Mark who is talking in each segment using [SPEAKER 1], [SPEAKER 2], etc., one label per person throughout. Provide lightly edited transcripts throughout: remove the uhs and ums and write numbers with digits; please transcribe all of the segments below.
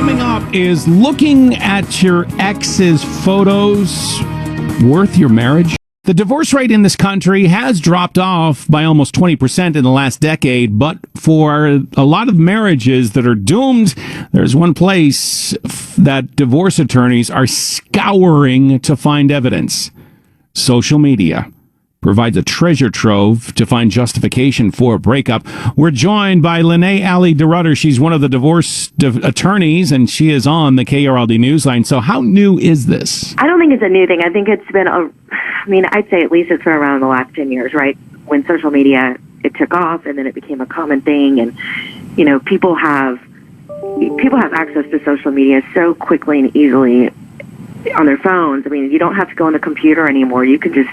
[SPEAKER 1] Coming up, is looking at your ex's photos worth your marriage? The divorce rate in this country has dropped off by almost 20% in the last decade, but for a lot of marriages that are doomed, there's one place that divorce attorneys are scouring to find evidence. Social media provides a treasure trove to find justification for a breakup. We're joined by Lene Ali DeRutter. She's one of the divorce attorneys, and she is on the KRLD Newsline. So how new is this?
[SPEAKER 2] I don't think it's a new thing. I think it's been I'd say at least it's been around the last 10 years, right? When social media, it took off and then it became a common thing. And, people have access to social media so quickly and easily on their phones. I mean, you don't have to go on the computer anymore. You can just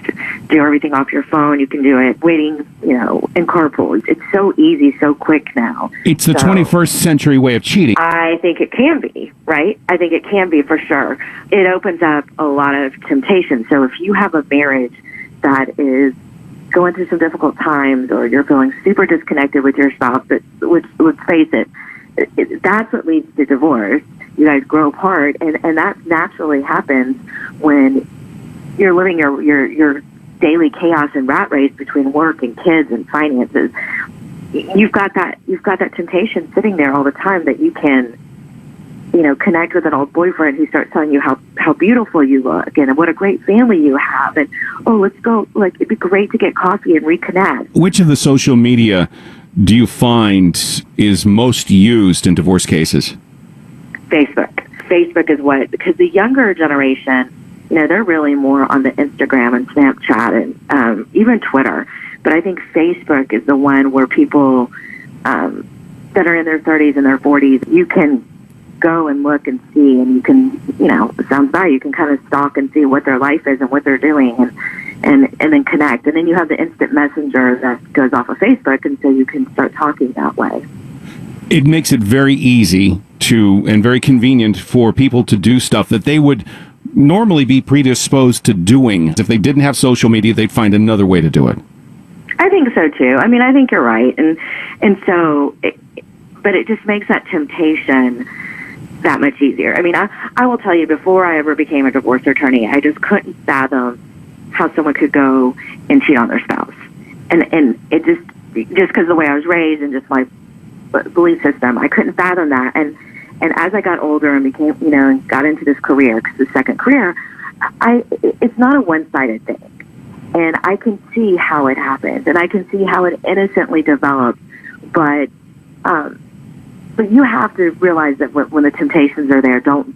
[SPEAKER 2] do everything off your phone. You can do it waiting, in carpool. It's so easy, so quick now.
[SPEAKER 1] It's the 21st century way of cheating.
[SPEAKER 2] I think it can be, right? I think it can be for sure. It opens up a lot of temptation. So if you have a marriage that is going through some difficult times, or you're feeling super disconnected with your spouse, but let's face it, that's what leads to divorce. You guys grow apart, and that naturally happens when you're living your daily chaos and rat race between work and kids and finances. You've got that temptation sitting there all the time that you can, connect with an old boyfriend who starts telling you how beautiful you look and what a great family you have, and let's go, it'd be great to get coffee and reconnect.
[SPEAKER 1] Which of the social media do you find is most used in divorce cases? Facebook is because the younger generation, they're really more on the Instagram and Snapchat and even Twitter. But I think Facebook is the one where people that are in their 30s and their 40s, you can go and look and see, and you can, it sounds bad, you can kind of stalk and see what their life is and what they're doing, and then connect. And then you have the instant messenger that goes off of Facebook, and so you can start talking that way. It makes it very easy and very convenient for people to do stuff that they would normally be predisposed to doing. If they didn't have social media, they'd find another way to do it.
[SPEAKER 2] I think so too. I mean, I think you're right, but it just makes that temptation that much easier. I mean, I will tell you, before I ever became a divorce attorney, I just couldn't fathom how someone could go and cheat on their spouse, and it just because of the way I was raised and just my belief system, I couldn't fathom that. And as I got older and became, and got into this career, because the second career, it's not a one-sided thing. And I can see how it happens, and I can see how it innocently develops. But you have to realize that when the temptations are there, don't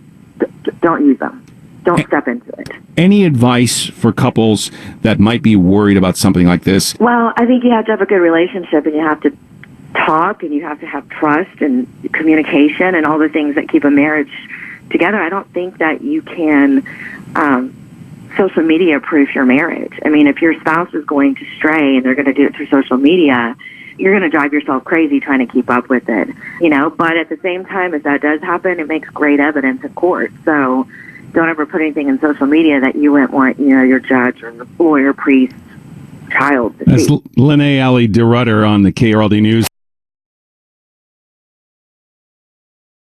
[SPEAKER 2] use them. Don't step into it.
[SPEAKER 1] Any advice for couples that might be worried about something like this?
[SPEAKER 2] Well, I think you have to have a good relationship, and you have to talk, and you have to have trust and communication and all the things that keep a marriage together. I don't think that you can social media proof your marriage. I mean, if your spouse is going to stray and they're going to do it through social media, you're going to drive yourself crazy trying to keep up with it, But at the same time, if that does happen, it makes great evidence in court. So don't ever put anything in social media that you wouldn't want, your judge or lawyer, priest, child to see.
[SPEAKER 1] That's Lene Ali DeRutter on the KRLD News.